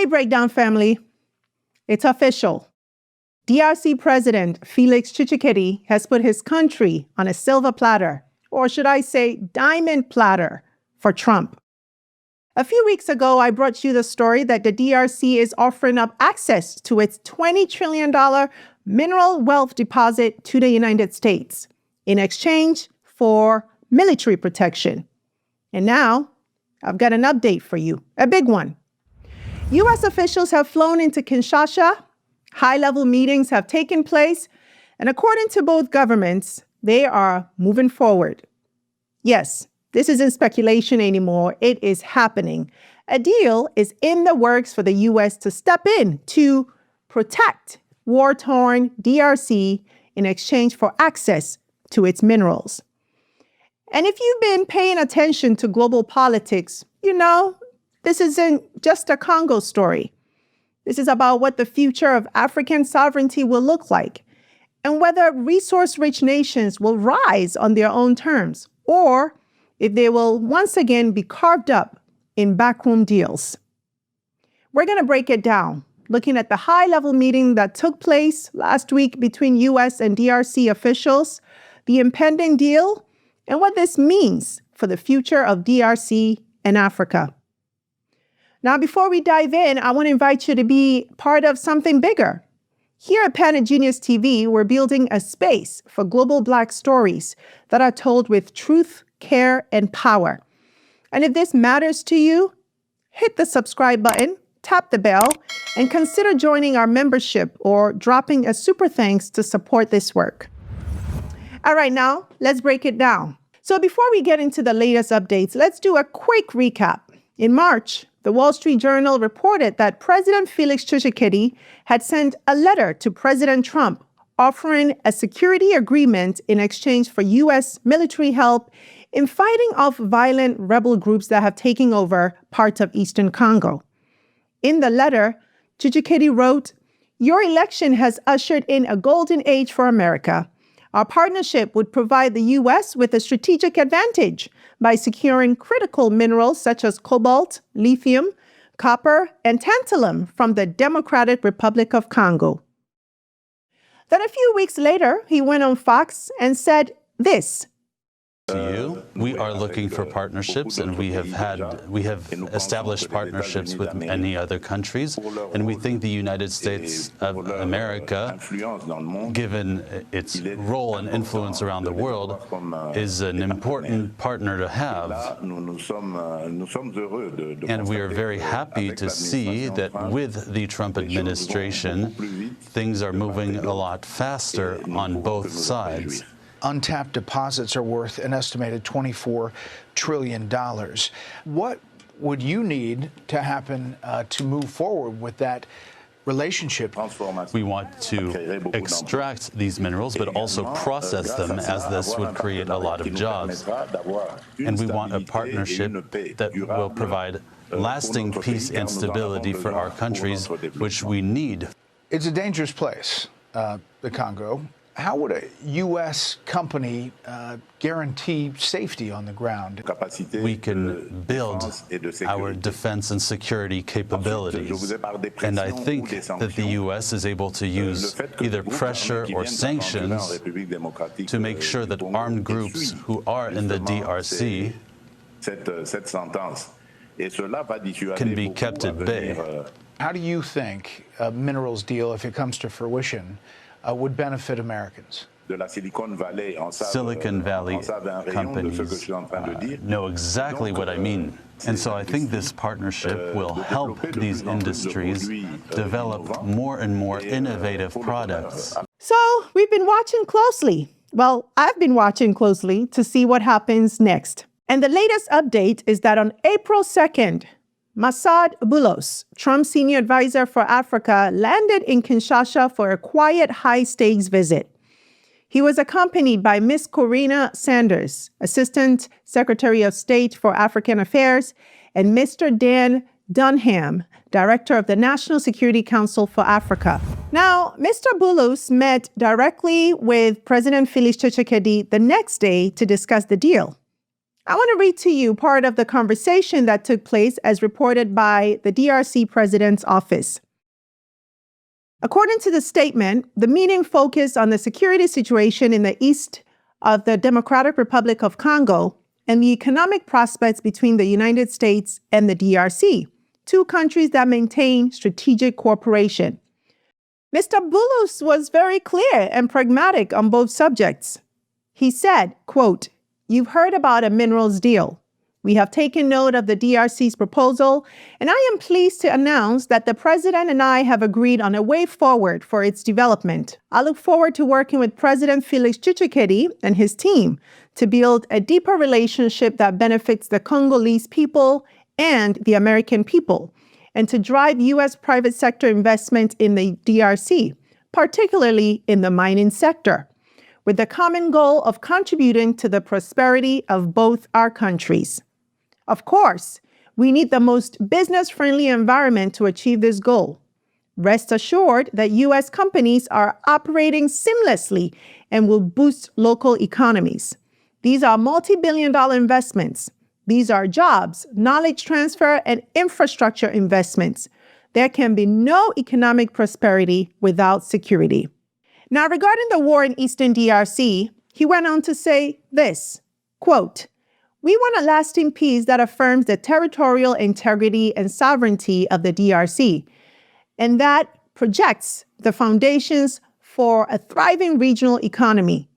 Hey, Breakdown family. It's official. DRC President FélixTshisekedi has put his country on a silver platter, or should I say diamond platter, for Trump. A few weeks ago, I brought you the story that the DRC is offering up access to its $20 trillion mineral wealth deposit to the United States in exchange for military protection. And now, I've got an update for you, a big one. U.S. officials have flown into Kinshasa. High-level meetings have taken place. And according to both governments, they are moving forward. Yes, this isn't speculation anymore. It is happening. A deal is in the works for the U.S. to step in to protect war-torn DRC in exchange for access to its minerals. And if you've been paying attention to global politics, you know, this isn't just a Congo story. This is about what the future of African sovereignty will look like and whether resource-rich nations will rise on their own terms or if they will once again be carved up in backroom deals. We're going to break it down, looking at the high-level meeting that took place last week between U.S. and DRC officials, the impending deal, and what this means for the future of DRC and Africa. Now, before we dive in, I want to invite you to be part of something bigger. Here at Planet Genius TV, we're building a space for global Black stories that are told with truth, care, and power. And if this matters to you, hit the subscribe button, tap the bell, and consider joining our membership or dropping a super thanks to support this work. All right, now let's break it down. So before we get into the latest updates, let's do a quick recap. In March, the Wall Street Journal reported that President FélixTshisekedi had sent a letter to President Trump offering a security agreement in exchange for U.S. military help in fighting off violent rebel groups that have taken over parts of eastern Congo. In the letter, Tshisekedi wrote, "Your election has ushered in a golden age for America. Our partnership would provide the U.S. with a strategic advantage by securing critical minerals such as cobalt, lithium, copper, and tantalum from the Democratic Republic of Congo." Then a few weeks later, he went on Fox and said this. To you, we are looking for partnerships, and we have established partnerships with many other countries, and we think the United States of America, given its role and influence around the world, is an important partner to have. And we are very happy to see that with the Trump administration, things are moving a lot faster on both sides. Untapped deposits are worth an estimated $24 trillion. What would you need to happen to move forward with that relationship? We want to extract these minerals, but also process them, as this would create a lot of jobs. And we want a partnership that will provide lasting peace and stability for our countries, which we need. It's a dangerous place, the Congo. How would a U.S. company guarantee safety on the ground? We can build our defense and security capabilities. And I think that the U.S. is able to use either pressure or sanctions to make sure that armed groups who are in the DRC can be kept at bay. How do you think a minerals deal, if it comes to fruition, would benefit Americans? Silicon Valley companies know exactly what I mean. And so I think this partnership will help these industries develop more and more innovative products. So we've been watching closely. Well, I've been watching closely to see what happens next. And the latest update is that on April 2nd, Masad Boulos, Trump's senior advisor for Africa, landed in Kinshasa for a quiet, high-stakes visit. He was accompanied by Ms. Corina Sanders, Assistant Secretary of State for African Affairs, and Mr. Dan Dunham, Director of the National Security Council for Africa. Now, Mr. Boulos met directly with President FélixTshisekedi the next day to discuss the deal. I want to read to you part of the conversation that took place as reported by the DRC President's office. According to the statement, the meeting focused on the security situation in the east of the Democratic Republic of Congo and the economic prospects between the United States and the DRC, two countries that maintain strategic cooperation. Mr. Bulus was very clear and pragmatic on both subjects. He said, quote, "You've heard about a minerals deal. We have taken note of the DRC's proposal, and I am pleased to announce that the President and I have agreed on a way forward for its development. I look forward to working with President FélixTshisekedi and his team to build a deeper relationship that benefits the Congolese people and the American people, and to drive U.S. private sector investment in the DRC, particularly in the mining sector, with the common goal of contributing to the prosperity of both our countries. Of course, we need the most business-friendly environment to achieve this goal. Rest assured that U.S. companies are operating seamlessly and will boost local economies. These are multi-billion-dollar investments. These are jobs, knowledge transfer, and infrastructure investments. There can be no economic prosperity without security." Now, regarding the war in Eastern DRC, he went on to say this, quote, "We want a lasting peace that affirms the territorial integrity and sovereignty of the DRC, and that projects the foundations for a thriving regional economy.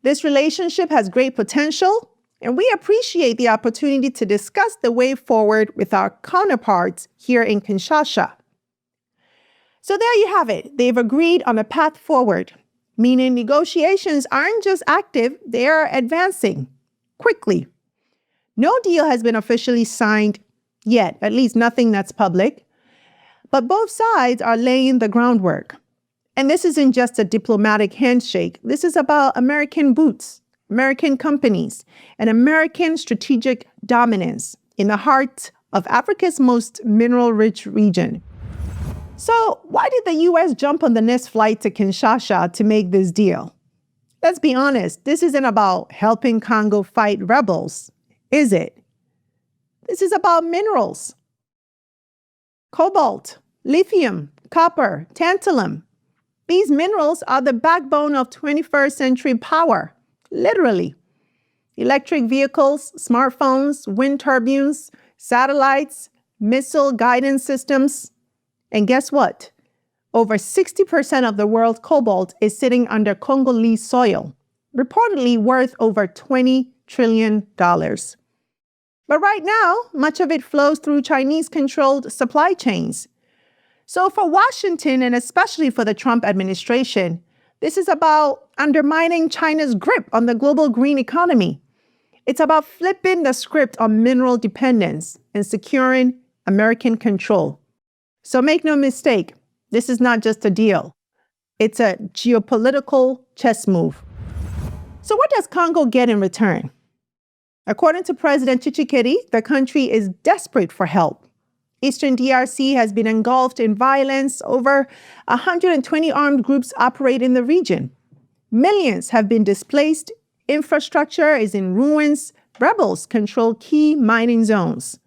This relationship has great potential, and we appreciate the opportunity to discuss the way forward with our counterparts here in Kinshasa." So there you have it. They've agreed on a path forward, meaning negotiations aren't just active, they are advancing quickly. No deal has been officially signed yet, at least nothing that's public, but both sides are laying the groundwork. And this isn't just a diplomatic handshake. This is about American boots, American companies, and American strategic dominance in the heart of Africa's most mineral-rich region. So why did the U.S. jump on the next flight to Kinshasa to make this deal? Let's be honest, this isn't about helping Congo fight rebels, is it? This is about minerals. Cobalt, lithium, copper, tantalum. These minerals are the backbone of 21st century power, literally. Electric vehicles, smartphones, wind turbines, satellites, missile guidance systems. And guess what? Over 60% of the world's cobalt is sitting under Congolese soil, reportedly worth over $20 trillion. But right now, much of it flows through Chinese-controlled supply chains. So for Washington, and especially for the Trump administration, this is about undermining China's grip on the global green economy. It's about flipping the script on mineral dependence and securing American control. So make no mistake, this is not just a deal. It's a geopolitical chess move. So what does Congo get in return? According to President Tshisekedi, the country is desperate for help. Eastern DRC has been engulfed in violence. Over 120 armed groups operate in the region. Millions have been displaced. Infrastructure is in ruins. Rebels control key mining zones.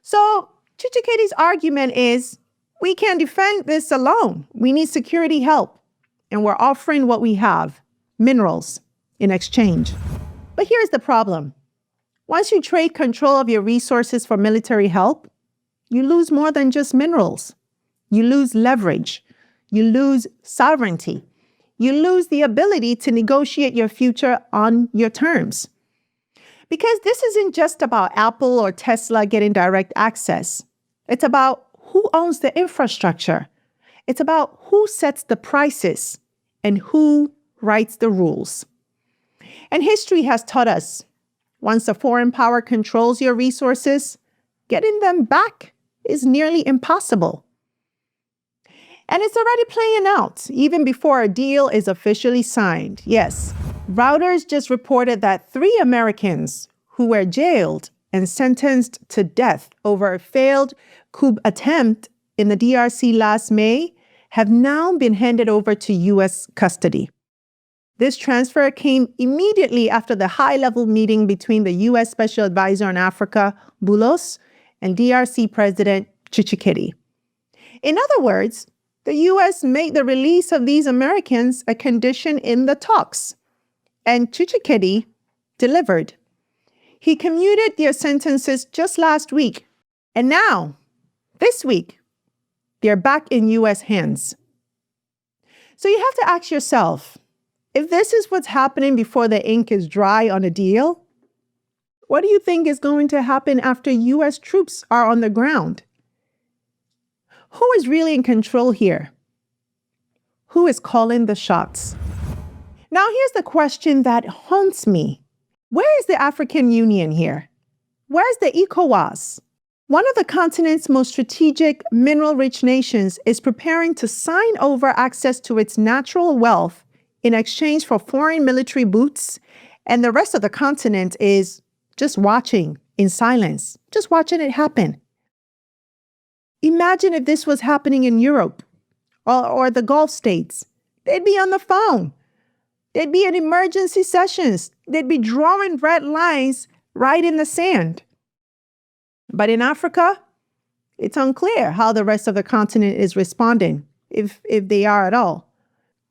So Tshisekedi's argument is, we can't defend this alone. We need security help. And we're offering what we have, minerals, in exchange. But here's the problem. Once you trade control of your resources for military help, you lose more than just minerals. You lose leverage. You lose sovereignty. You lose the ability to negotiate your future on your terms. Because this isn't just about Apple or Tesla getting direct access. It's about who owns the infrastructure. It's about who sets the prices and who writes the rules. And history has taught us, once a foreign power controls your resources, getting them back is nearly impossible. And it's already playing out, even before a deal is officially signed. Yes, Reuters just reported that 3 Americans who were jailed and sentenced to death over a failed coup attempt in the DRC last May have now been handed over to U.S. custody. This transfer came immediately after the high-level meeting between the U.S. Special Advisor on Africa, Boulos, and DRC President Tshisekedi. In other words, the U.S. made the release of these Americans a condition in the talks, and Tshisekedi delivered. He commuted their sentences just last week, and now, this week, they're back in U.S. hands. So you have to ask yourself, if this is what's happening before the ink is dry on a deal, what do you think is going to happen after U.S. troops are on the ground? Who is really in control here? Who is calling the shots? Now, here's the question that haunts me. Where is the African Union here? Where's the ECOWAS? One of the continent's most strategic, mineral-rich nations is preparing to sign over access to its natural wealth in exchange for foreign military boots, and the rest of the continent is just watching in silence, just watching it happen. Imagine if this was happening in Europe or the Gulf states. They'd be on the phone. They'd be in emergency sessions. They'd be drawing red lines right in the sand. But in Africa, it's unclear how the rest of the continent is responding, if they are at all.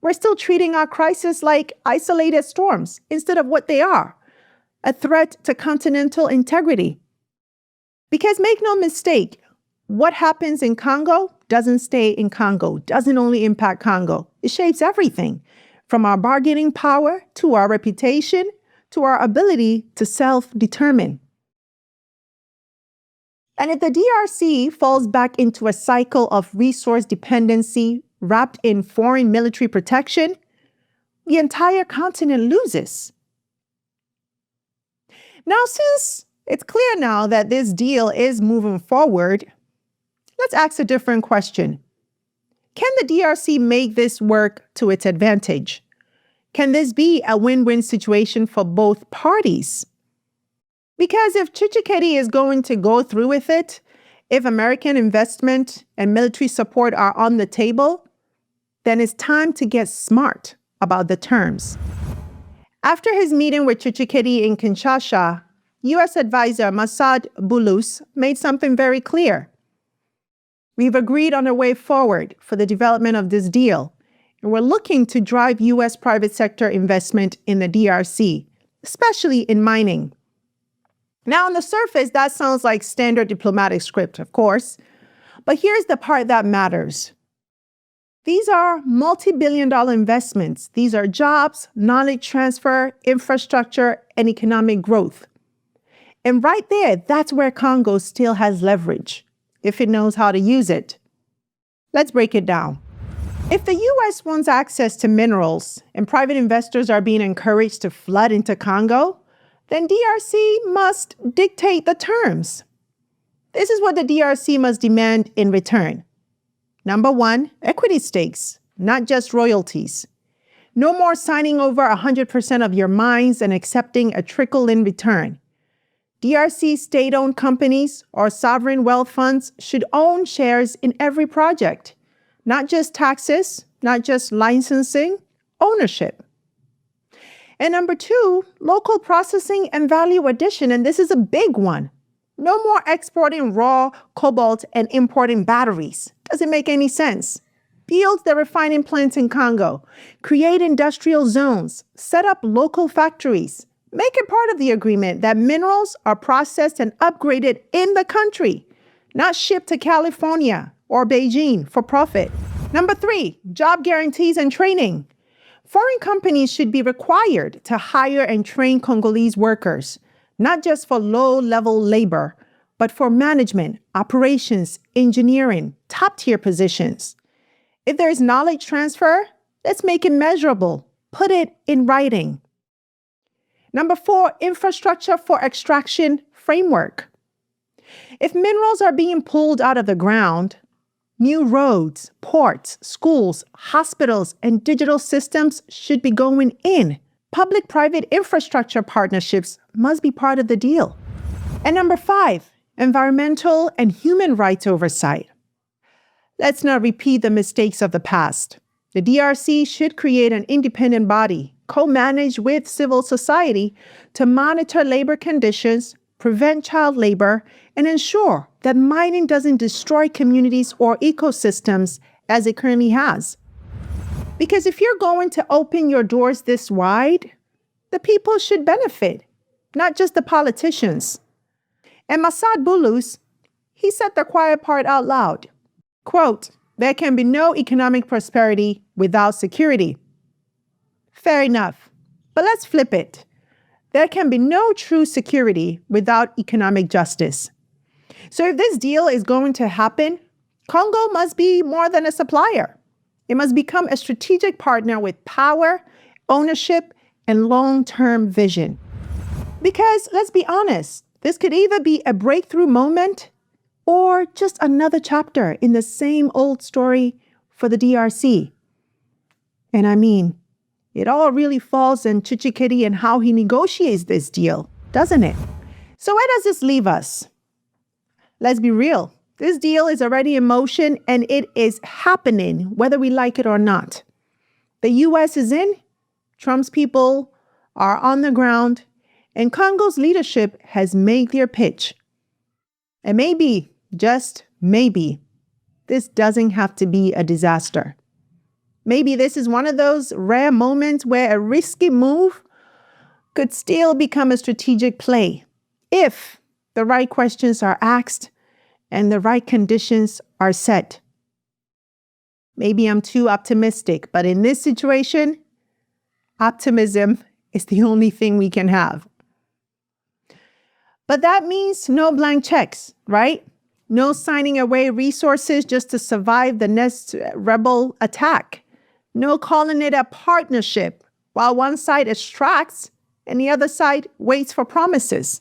We're still treating our crisis like isolated storms instead of what they are, a threat to continental integrity. Because make no mistake, what happens in Congo doesn't stay in Congo, doesn't only impact Congo. It shapes everything, from our bargaining power to our reputation to our ability to self-determine. And if the DRC falls back into a cycle of resource dependency wrapped in foreign military protection, the entire continent loses. Now, since it's clear now that this deal is moving forward, let's ask a different question. Can the DRC make this work to its advantage? Can this be a win-win situation for both parties? Because if Tshisekedi is going to go through with it, if American investment and military support are on the table, then it's time to get smart about the terms. After his meeting with Tshisekedi in Kinshasa, U.S. Advisor Masad Boulos made something very clear. We've agreed on a way forward for the development of this deal, and we're looking to drive U.S. private sector investment in the DRC, especially in mining. Now, on the surface, that sounds like standard diplomatic script, of course, but here's the part that matters. These are multi-billion-dollar investments. These are jobs, knowledge transfer, infrastructure, and economic growth. And right there, that's where Congo still has leverage, if it knows how to use it. Let's break it down. If the U.S. wants access to minerals and private investors are being encouraged to flood into Congo, then DRC must dictate the terms. This is what the DRC must demand in return. Number one, equity stakes, not just royalties. No more signing over 100% of your mines and accepting a trickle in return. DRC state-owned companies or sovereign wealth funds should own shares in every project. Not just taxes, not just licensing, ownership. And number two, local processing and value addition, and this is a big one. No more exporting raw cobalt and importing batteries. Doesn't make any sense. Build the refining plants in Congo. Create industrial zones. Set up local factories. Make it part of the agreement that minerals are processed and upgraded in the country, not shipped to California or Beijing for profit. Number three, job guarantees and training. Foreign companies should be required to hire and train Congolese workers, not just for low-level labor, but for management, operations, engineering, top-tier positions. If there is knowledge transfer, let's make it measurable. Put it in writing. Number four, infrastructure for extraction framework. If minerals are being pulled out of the ground, new roads, ports, schools, hospitals, and digital systems should be going in. Public-private infrastructure partnerships must be part of the deal. And number five, environmental and human rights oversight. Let's not repeat the mistakes of the past. The DRC should create an independent body co-managed with civil society to monitor labor conditions, prevent child labor, and ensure that mining doesn't destroy communities or ecosystems as it currently has. Because if you're going to open your doors this wide, the people should benefit, not just the politicians. And Masad Bulus, he said the quiet part out loud. Quote, "There can be no economic prosperity without security." Fair enough. But let's flip it. There can be no true security without economic justice. So if this deal is going to happen, Congo must be more than a supplier. It must become a strategic partner with power, ownership, and long-term vision. Because let's be honest, this could either be a breakthrough moment or just another chapter in the same old story for the DRC. And I mean, it all really falls on Tshisekedi and how he negotiates this deal, doesn't it? So where does this leave us? Let's be real. This deal is already in motion and it is happening, whether we like it or not. The U.S. is in, Trump's people are on the ground, and Congo's leadership has made their pitch. And maybe, just maybe, this doesn't have to be a disaster. Maybe this is one of those rare moments where a risky move could still become a strategic play if the right questions are asked and the right conditions are set. Maybe I'm too optimistic, but in this situation, optimism is the only thing we can have. But that means no blank checks, right? No signing away resources just to survive the next rebel attack. No calling it a partnership while one side extracts and the other side waits for promises.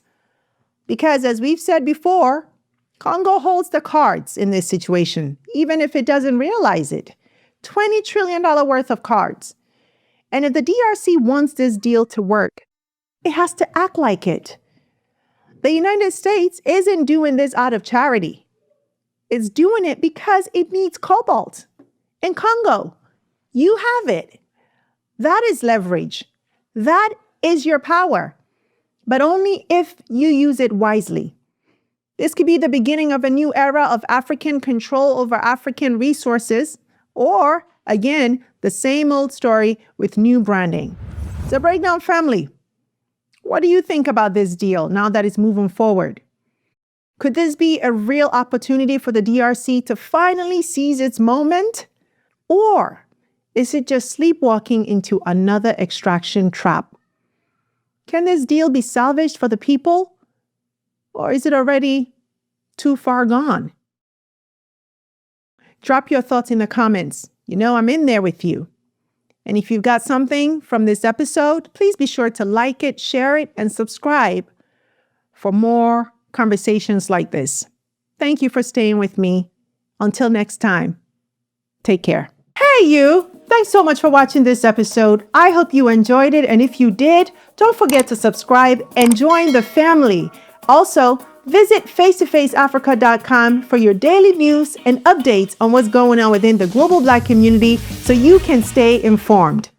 Because as we've said before, Congo holds the cards in this situation, even if it doesn't realize it. $20 trillion worth of cards. And if the DRC wants this deal to work, it has to act like it. The United States isn't doing this out of charity. It's doing it because it needs cobalt. In Congo, you have it. That is leverage. That is your power. But only if you use it wisely. This could be the beginning of a new era of African control over African resources, or, again, the same old story with new branding. So Breakdown family, what do you think about this deal now that it's moving forward? Could this be a real opportunity for the DRC to finally seize its moment? Or is it just sleepwalking into another extraction trap? Can this deal be salvaged for the people? Or is it already too far gone? Drop your thoughts in the comments. You know I'm in there with you. And if you've got something from this episode, please be sure to like it, share it, and subscribe for more conversations like this. Thank you for staying with me. Until next time, take care. Hey you! Thanks so much for watching this episode. I hope you enjoyed it, and if you did, don't forget to subscribe and join the family. Also, visit face2faceafrica.com for your daily news and updates on what's going on within the global Black community so you can stay informed.